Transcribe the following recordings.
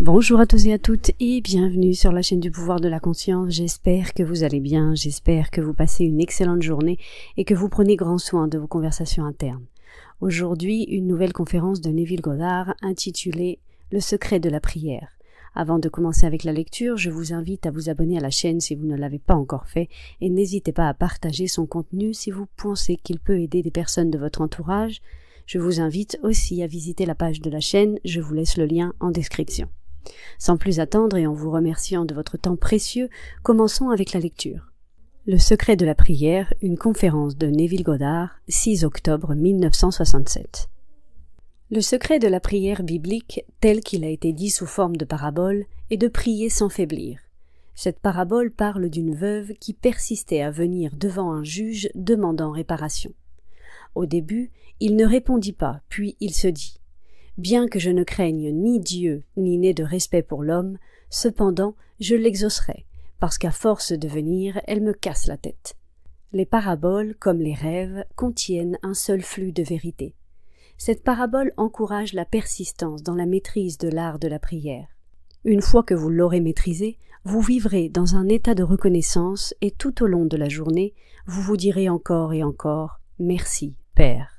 Bonjour à tous et à toutes et bienvenue sur la chaîne du pouvoir de la conscience. J'espère que vous allez bien, j'espère que vous passez une excellente journée et que vous prenez grand soin de vos conversations internes. Aujourd'hui, une nouvelle conférence de Neville Goddard intitulée « Le secret de la prière ». Avant de commencer avec la lecture, je vous invite à vous abonner à la chaîne si vous ne l'avez pas encore fait et n'hésitez pas à partager son contenu si vous pensez qu'il peut aider des personnes de votre entourage. Je vous invite aussi à visiter la page de la chaîne, je vous laisse le lien en description. Sans plus attendre et en vous remerciant de votre temps précieux, commençons avec la lecture. Le secret de la prière, une conférence de Neville Goddard, 6 octobre 1967. Le secret de la prière biblique, tel qu'il a été dit sous forme de parabole, est de prier sans faiblir. Cette parabole parle d'une veuve qui persistait à venir devant un juge demandant réparation. Au début, il ne répondit pas, puis il se dit: bien que je ne craigne ni Dieu ni n'ai de respect pour l'homme, cependant je l'exaucerai, parce qu'à force de venir, elle me casse la tête. Les paraboles, comme les rêves, contiennent un seul flux de vérité. Cette parabole encourage la persistance dans la maîtrise de l'art de la prière. Une fois que vous l'aurez maîtrisé, vous vivrez dans un état de reconnaissance et tout au long de la journée, vous vous direz encore et encore « Merci, Père ».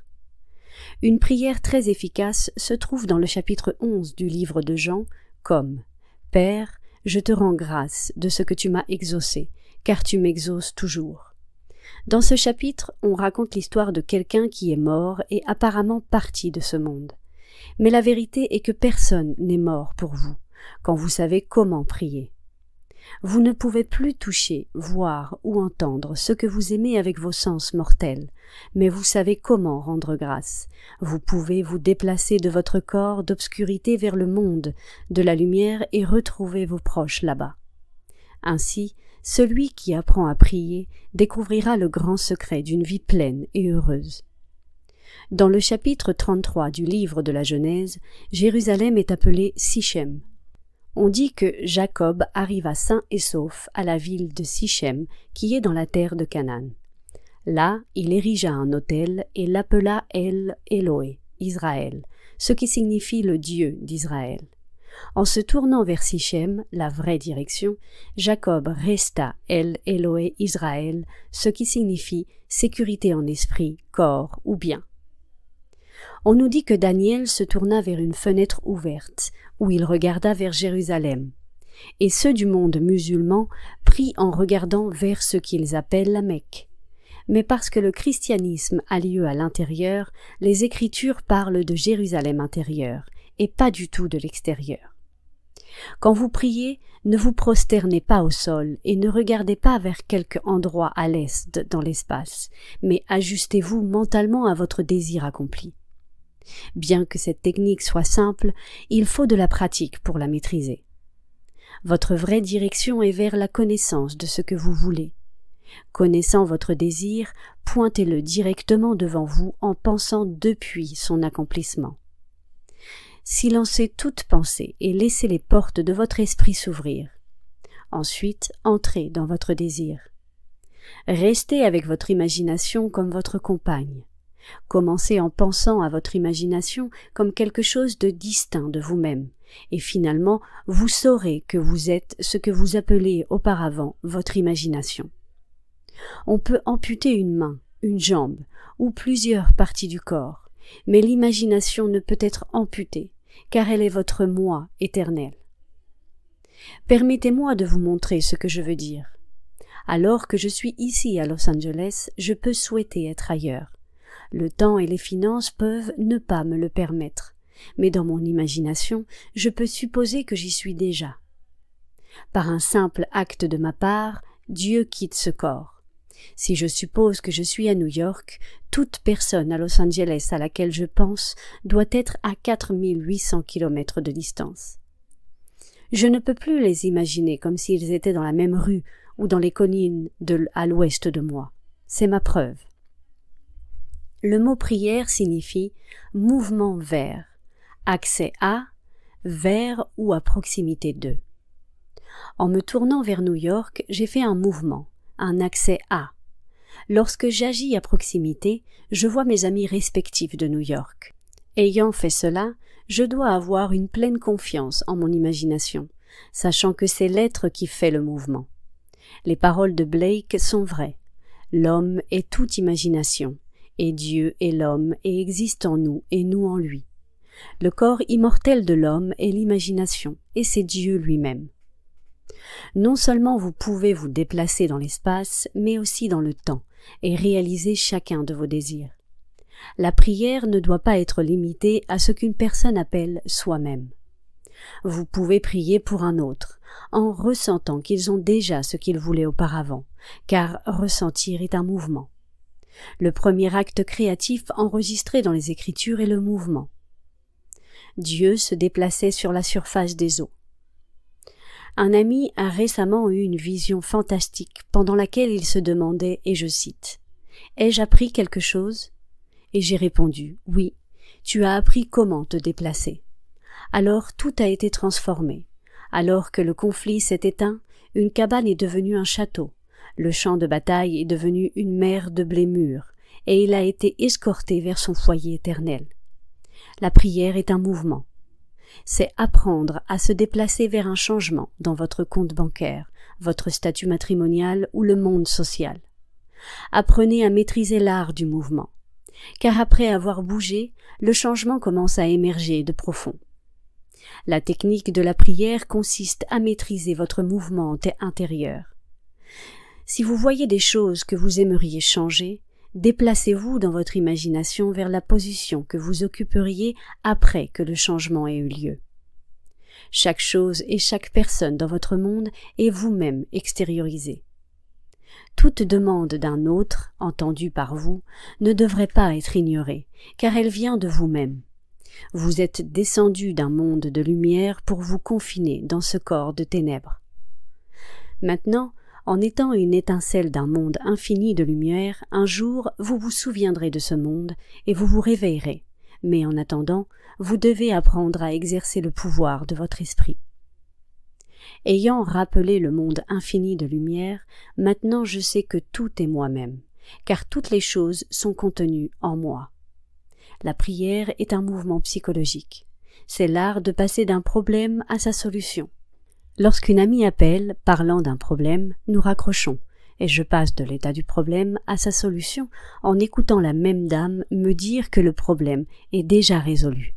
Une prière très efficace se trouve dans le chapitre 11 du livre de Jean comme « Père, je te rends grâce de ce que tu m'as exaucé, car tu m'exauces toujours ». Dans ce chapitre, on raconte l'histoire de quelqu'un qui est mort et apparemment parti de ce monde. Mais la vérité est que personne n'est mort pour vous, quand vous savez comment prier. Vous ne pouvez plus toucher, voir ou entendre ce que vous aimez avec vos sens mortels, mais vous savez comment rendre grâce. Vous pouvez vous déplacer de votre corps d'obscurité vers le monde de la lumière et retrouver vos proches là-bas. Ainsi, celui qui apprend à prier découvrira le grand secret d'une vie pleine et heureuse. Dans le chapitre 33 du livre de la Genèse, Jérusalem est appelée Sichem. On dit que Jacob arriva sain et sauf à la ville de Sichem, qui est dans la terre de Canaan. Là, il érigea un autel et l'appela El Eloé, Israël, ce qui signifie le Dieu d'Israël. En se tournant vers Sichem, la vraie direction, Jacob resta El Eloé Israël, ce qui signifie sécurité en esprit, corps ou bien. On nous dit que Daniel se tourna vers une fenêtre ouverte, où il regarda vers Jérusalem. Et ceux du monde musulman prient en regardant vers ce qu'ils appellent la Mecque. Mais parce que le christianisme a lieu à l'intérieur, les Écritures parlent de Jérusalem intérieure, et pas du tout de l'extérieur. Quand vous priez, ne vous prosternez pas au sol et ne regardez pas vers quelque endroit à l'est dans l'espace, mais ajustez-vous mentalement à votre désir accompli. Bien que cette technique soit simple, il faut de la pratique pour la maîtriser. Votre vraie direction est vers la connaissance de ce que vous voulez. Connaissant votre désir, pointez-le directement devant vous en pensant depuis son accomplissement. Silencez toute pensée et laissez les portes de votre esprit s'ouvrir. Ensuite, entrez dans votre désir. Restez avec votre imagination comme votre compagne. Commencez en pensant à votre imagination comme quelque chose de distinct de vous-même, et finalement vous saurez que vous êtes ce que vous appeliez auparavant votre imagination. On peut amputer une main, une jambe ou plusieurs parties du corps, mais l'imagination ne peut être amputée, car elle est votre moi éternel. Permettez-moi de vous montrer ce que je veux dire. Alors que je suis ici à Los Angeles, je peux souhaiter être ailleurs. Le temps et les finances peuvent ne pas me le permettre, mais dans mon imagination, je peux supposer que j'y suis déjà. Par un simple acte de ma part, Dieu quitte ce corps. Si je suppose que je suis à New York, toute personne à Los Angeles à laquelle je pense doit être à 4800 km de distance. Je ne peux plus les imaginer comme s'ils étaient dans la même rue ou dans les collines à l'ouest de moi. C'est ma preuve. Le mot prière signifie mouvement vers, accès à, vers ou à proximité de. En me tournant vers New York, j'ai fait un mouvement, un accès à. Lorsque j'agis à proximité, je vois mes amis respectifs de New York. Ayant fait cela, je dois avoir une pleine confiance en mon imagination, sachant que c'est l'être qui fait le mouvement. Les paroles de Blake sont vraies. L'homme est toute imagination, et Dieu est l'homme et existe en nous et nous en lui. Le corps immortel de l'homme est l'imagination, et c'est Dieu lui-même. Non seulement vous pouvez vous déplacer dans l'espace, mais aussi dans le temps, et réaliser chacun de vos désirs. La prière ne doit pas être limitée à ce qu'une personne appelle soi-même. Vous pouvez prier pour un autre, en ressentant qu'ils ont déjà ce qu'ils voulaient auparavant, car ressentir est un mouvement. Le premier acte créatif enregistré dans les Écritures est le mouvement. Dieu se déplaçait sur la surface des eaux. Un ami a récemment eu une vision fantastique pendant laquelle il se demandait, et je cite, « Ai-je appris quelque chose ?» Et j'ai répondu, « Oui, tu as appris comment te déplacer. » Alors tout a été transformé. Alors que le conflit s'est éteint, une cabane est devenue un château, le champ de bataille est devenu une mer de blé mûr, et il a été escorté vers son foyer éternel. La prière est un mouvement. C'est apprendre à se déplacer vers un changement dans votre compte bancaire, votre statut matrimonial ou le monde social. Apprenez à maîtriser l'art du mouvement, car après avoir bougé, le changement commence à émerger de profond. La technique de la prière consiste à maîtriser votre mouvement intérieur. Si vous voyez des choses que vous aimeriez changer, déplacez-vous dans votre imagination vers la position que vous occuperiez après que le changement ait eu lieu. Chaque chose et chaque personne dans votre monde est vous-même extériorisée. Toute demande d'un autre, entendue par vous, ne devrait pas être ignorée, car elle vient de vous-même. Vous êtes descendu d'un monde de lumière pour vous confiner dans ce corps de ténèbres. Maintenant, en étant une étincelle d'un monde infini de lumière, un jour vous vous souviendrez de ce monde et vous vous réveillerez, mais en attendant, vous devez apprendre à exercer le pouvoir de votre esprit. Ayant rappelé le monde infini de lumière, maintenant je sais que tout est moi-même, car toutes les choses sont contenues en moi. La prière est un mouvement psychologique. C'est l'art de passer d'un problème à sa solution. Lorsqu'une amie appelle, parlant d'un problème, nous raccrochons, et je passe de l'état du problème à sa solution en écoutant la même dame me dire que le problème est déjà résolu.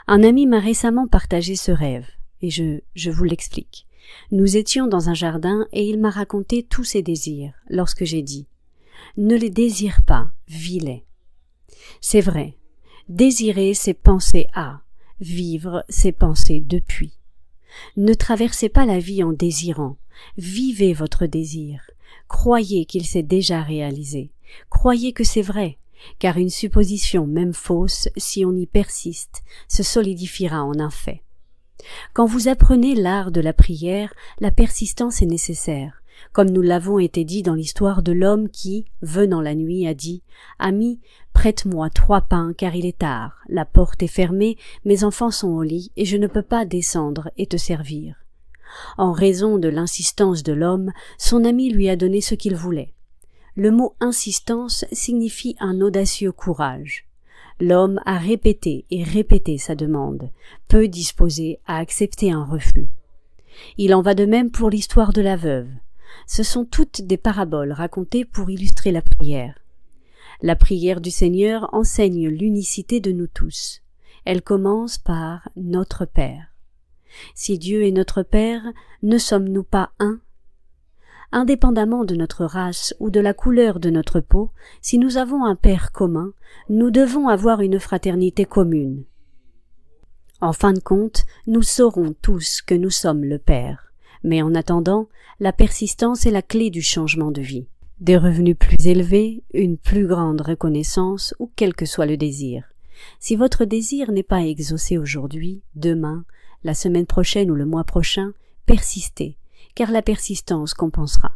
Un ami m'a récemment partagé ce rêve, et je vous l'explique. Nous étions dans un jardin et il m'a raconté tous ses désirs, lorsque j'ai dit « Ne les désire pas, vis-les ». C'est vrai, désirer c'est penser à, vivre c'est penser depuis. Ne traversez pas la vie en désirant, vivez votre désir, croyez qu'il s'est déjà réalisé, croyez que c'est vrai, car une supposition même fausse, si on y persiste, se solidifiera en un fait. Quand vous apprenez l'art de la prière, la persistance est nécessaire, comme nous l'avons été dit dans l'histoire de l'homme qui, venant la nuit, a dit « Ami, prête-moi 3 pains, car il est tard, la porte est fermée, mes enfants sont au lit, et je ne peux pas descendre et te servir. » En raison de l'insistance de l'homme, son ami lui a donné ce qu'il voulait. Le mot « insistance » signifie un audacieux courage. L'homme a répété et répété sa demande, peu disposé à accepter un refus. Il en va de même pour l'histoire de la veuve. Ce sont toutes des paraboles racontées pour illustrer la prière. La prière du Seigneur enseigne l'unicité de nous tous. Elle commence par « Notre Père ». Si Dieu est notre Père, ne sommes-nous pas un? Indépendamment de notre race ou de la couleur de notre peau, si nous avons un Père commun, nous devons avoir une fraternité commune. En fin de compte, nous saurons tous que nous sommes le Père. Mais en attendant, la persistance est la clé du changement de vie. Des revenus plus élevés, une plus grande reconnaissance ou quel que soit le désir. Si votre désir n'est pas exaucé aujourd'hui, demain, la semaine prochaine ou le mois prochain, persistez, car la persistance compensera.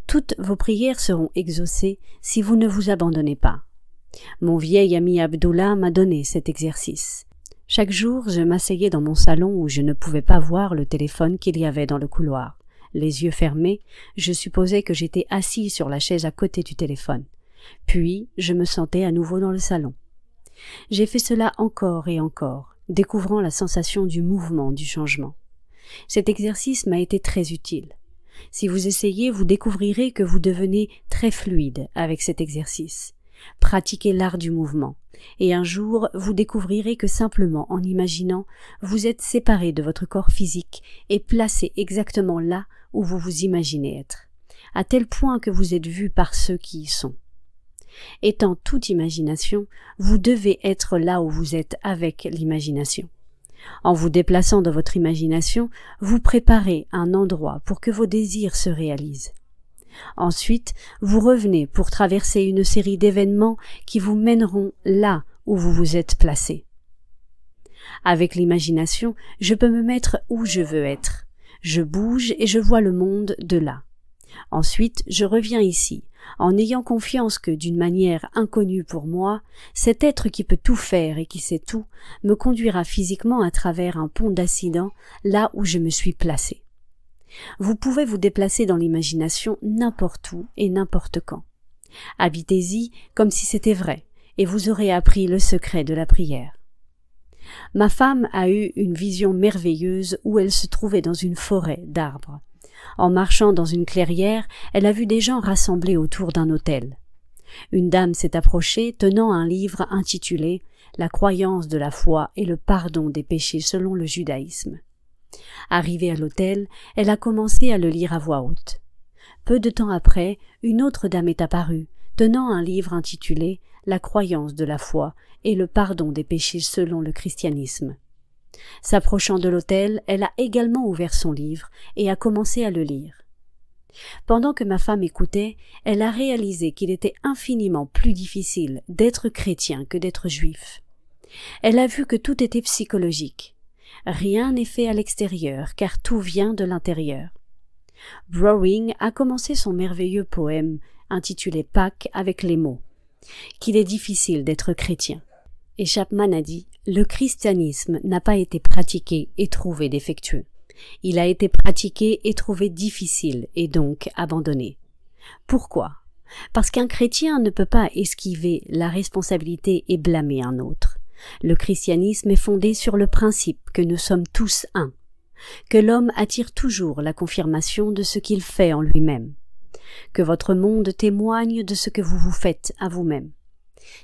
Toutes vos prières seront exaucées si vous ne vous abandonnez pas. Mon vieil ami Abdullah m'a donné cet exercice. Chaque jour, je m'asseyais dans mon salon où je ne pouvais pas voir le téléphone qu'il y avait dans le couloir. Les yeux fermés, je supposais que j'étais assis sur la chaise à côté du téléphone. Puis, je me sentais à nouveau dans le salon. J'ai fait cela encore et encore, découvrant la sensation du mouvement, du changement. Cet exercice m'a été très utile. Si vous essayez, vous découvrirez que vous devenez très fluide avec cet exercice. Pratiquez l'art du mouvement, et un jour vous découvrirez que simplement en imaginant, vous êtes séparé de votre corps physique et placé exactement là où vous vous imaginez être, à tel point que vous êtes vu par ceux qui y sont. Étant toute imagination, vous devez être là où vous êtes avec l'imagination. En vous déplaçant dans votre imagination, vous préparez un endroit pour que vos désirs se réalisent. Ensuite, vous revenez pour traverser une série d'événements qui vous mèneront là où vous vous êtes placé. Avec l'imagination, je peux me mettre où je veux être. Je bouge et je vois le monde de là. Ensuite, je reviens ici, en ayant confiance que, d'une manière inconnue pour moi, cet être qui peut tout faire et qui sait tout me conduira physiquement à travers un pont d'accident là où je me suis placé. Vous pouvez vous déplacer dans l'imagination n'importe où et n'importe quand. Habitez-y comme si c'était vrai, et vous aurez appris le secret de la prière. Ma femme a eu une vision merveilleuse où elle se trouvait dans une forêt d'arbres. En marchant dans une clairière, elle a vu des gens rassemblés autour d'un autel. Une dame s'est approchée tenant un livre intitulé « La croyance de la foi et le pardon des péchés selon le judaïsme ». Arrivée à l'autel, elle a commencé à le lire à voix haute. Peu de temps après, une autre dame est apparue, tenant un livre intitulé « La croyance de la foi et le pardon des péchés selon le christianisme ». S'approchant de l'autel, elle a également ouvert son livre et a commencé à le lire. Pendant que ma femme écoutait, elle a réalisé qu'il était infiniment plus difficile d'être chrétien que d'être juif. Elle a vu que tout était psychologique. Rien n'est fait à l'extérieur, car tout vient de l'intérieur. Browning a commencé son merveilleux poème intitulé Pâques avec les mots qu'il est difficile d'être chrétien. Et Chapman a dit « Le christianisme n'a pas été pratiqué et trouvé défectueux. Il a été pratiqué et trouvé difficile et donc abandonné. Pourquoi? Parce qu'un chrétien ne peut pas esquiver la responsabilité et blâmer un autre. Le christianisme est fondé sur le principe que nous sommes tous un, que l'homme attire toujours la confirmation de ce qu'il fait en lui-même, que votre monde témoigne de ce que vous vous faites à vous-même.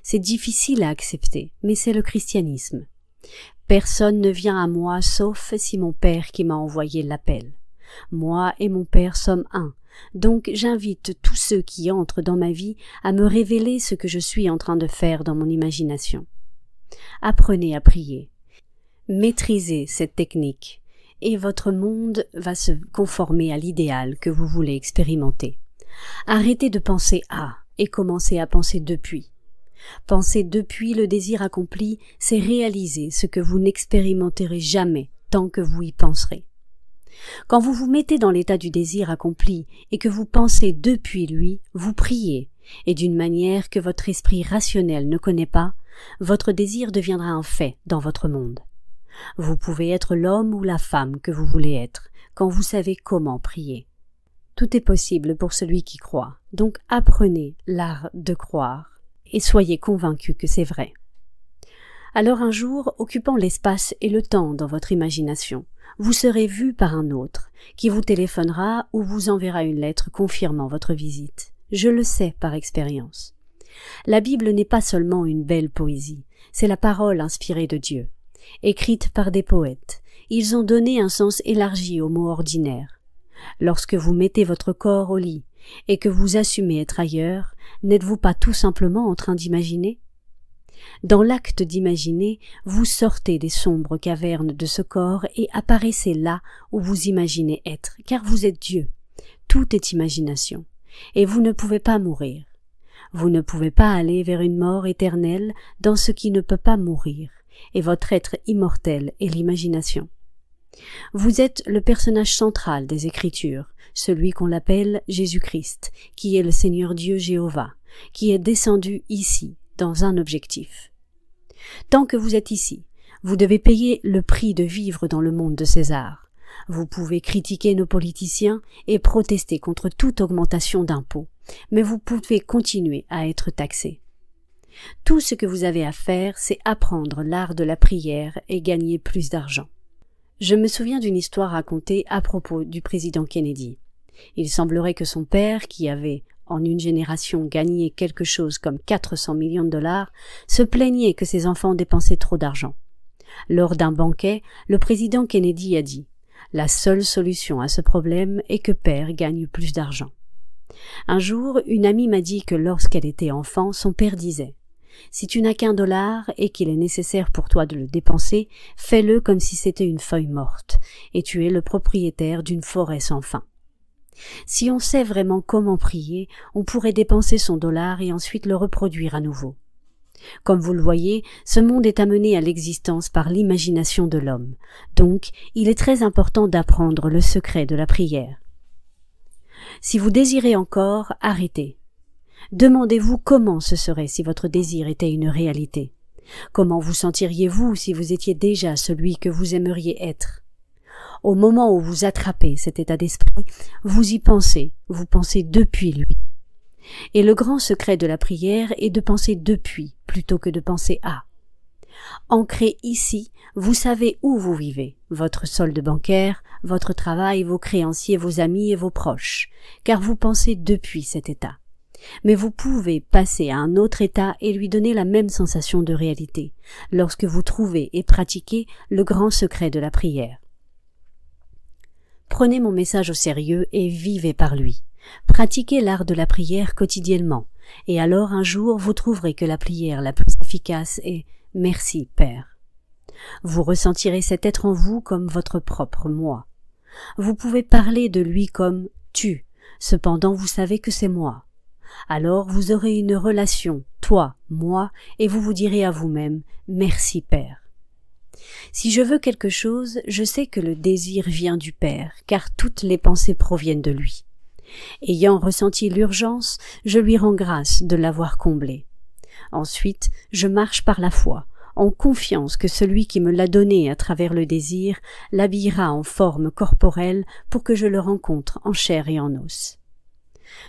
C'est difficile à accepter, mais c'est le christianisme. Personne ne vient à moi sauf si mon Père qui m'a envoyé l'appelle. Moi et mon Père sommes un, donc j'invite tous ceux qui entrent dans ma vie à me révéler ce que je suis en train de faire dans mon imagination. Apprenez à prier. Maîtrisez cette technique, et votre monde va se conformer à l'idéal que vous voulez expérimenter. Arrêtez de penser à et commencez à penser depuis. Penser depuis le désir accompli, c'est réaliser ce que vous n'expérimenterez jamais tant que vous y penserez. Quand vous vous mettez dans l'état du désir accompli et que vous pensez depuis lui, vous priez, et d'une manière que votre esprit rationnel ne connaît pas, votre désir deviendra un fait dans votre monde. Vous pouvez être l'homme ou la femme que vous voulez être, quand vous savez comment prier. Tout est possible pour celui qui croit, donc apprenez l'art de croire. Et soyez convaincus que c'est vrai. Alors un jour, occupant l'espace et le temps dans votre imagination, vous serez vu par un autre, qui vous téléphonera ou vous enverra une lettre confirmant votre visite. Je le sais par expérience. La Bible n'est pas seulement une belle poésie, c'est la parole inspirée de Dieu. Écrite par des poètes, ils ont donné un sens élargi aux mots ordinaires. Lorsque vous mettez votre corps au lit, et que vous assumez être ailleurs, n'êtes-vous pas tout simplement en train d'imaginer? Dans l'acte d'imaginer, vous sortez des sombres cavernes de ce corps et apparaissez là où vous imaginez être, car vous êtes Dieu. Tout est imagination, et vous ne pouvez pas mourir. Vous ne pouvez pas aller vers une mort éternelle dans ce qui ne peut pas mourir, et votre être immortel est l'imagination. Vous êtes le personnage central des Écritures, celui qu'on appelle Jésus-Christ, qui est le Seigneur Dieu Jéhovah, qui est descendu ici, dans un objectif. Tant que vous êtes ici, vous devez payer le prix de vivre dans le monde de César. Vous pouvez critiquer nos politiciens et protester contre toute augmentation d'impôts, mais vous pouvez continuer à être taxé. Tout ce que vous avez à faire, c'est apprendre l'art de la prière et gagner plus d'argent. Je me souviens d'une histoire racontée à propos du président Kennedy. Il semblerait que son père, qui avait en une génération gagné quelque chose comme 400 millions de dollars, se plaignait que ses enfants dépensaient trop d'argent. Lors d'un banquet, le président Kennedy a dit « La seule solution à ce problème est que père gagne plus d'argent. » Un jour, une amie m'a dit que lorsqu'elle était enfant, son père disait « Si tu n'as qu'1 dollar et qu'il est nécessaire pour toi de le dépenser, fais-le comme si c'était une feuille morte, et tu es le propriétaire d'une forêt sans fin. » Si on sait vraiment comment prier, on pourrait dépenser son dollar et ensuite le reproduire à nouveau. Comme vous le voyez, ce monde est amené à l'existence par l'imagination de l'homme. Donc, il est très important d'apprendre le secret de la prière. Si vous désirez encore, arrêtez. Demandez-vous comment ce serait si votre désir était une réalité. Comment vous sentiriez-vous si vous étiez déjà celui que vous aimeriez être? Au moment où vous attrapez cet état d'esprit, vous y pensez, vous pensez depuis lui. Et le grand secret de la prière est de penser depuis plutôt que de penser à. Ancré ici, vous savez où vous vivez, votre solde bancaire, votre travail, vos créanciers, vos amis et vos proches, car vous pensez depuis cet état. Mais vous pouvez passer à un autre état et lui donner la même sensation de réalité, lorsque vous trouvez et pratiquez le grand secret de la prière. Prenez mon message au sérieux et vivez par lui. Pratiquez l'art de la prière quotidiennement, et alors un jour vous trouverez que la prière la plus efficace est « Merci, Père ». Vous ressentirez cet être en vous comme votre propre moi. Vous pouvez parler de lui comme « tu », cependant vous savez que c'est moi. Alors vous aurez une relation, toi, moi, et vous vous direz à vous-même « Merci, Père ». Si je veux quelque chose, je sais que le désir vient du Père, car toutes les pensées proviennent de lui. Ayant ressenti l'urgence, je lui rends grâce de l'avoir comblé. Ensuite, je marche par la foi, en confiance que celui qui me l'a donné à travers le désir l'habillera en forme corporelle pour que je le rencontre en chair et en os.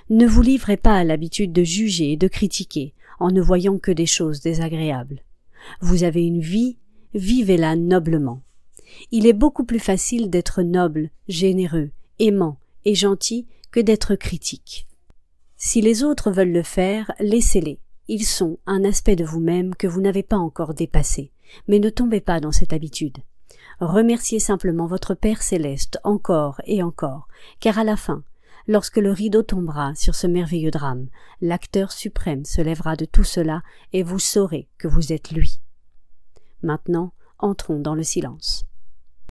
Ne vous livrez pas à l'habitude de juger et de critiquer, en ne voyant que des choses désagréables. Vous avez une vie, vivez-la noblement. Il est beaucoup plus facile d'être noble, généreux, aimant et gentil que d'être critique. Si les autres veulent le faire, laissez-les. Ils sont un aspect de vous-même que vous n'avez pas encore dépassé, mais ne tombez pas dans cette habitude. Remerciez simplement votre Père céleste encore et encore, car à la fin, lorsque le rideau tombera sur ce merveilleux drame, l'acteur suprême se lèvera de tout cela et vous saurez que vous êtes lui. Maintenant, entrons dans le silence.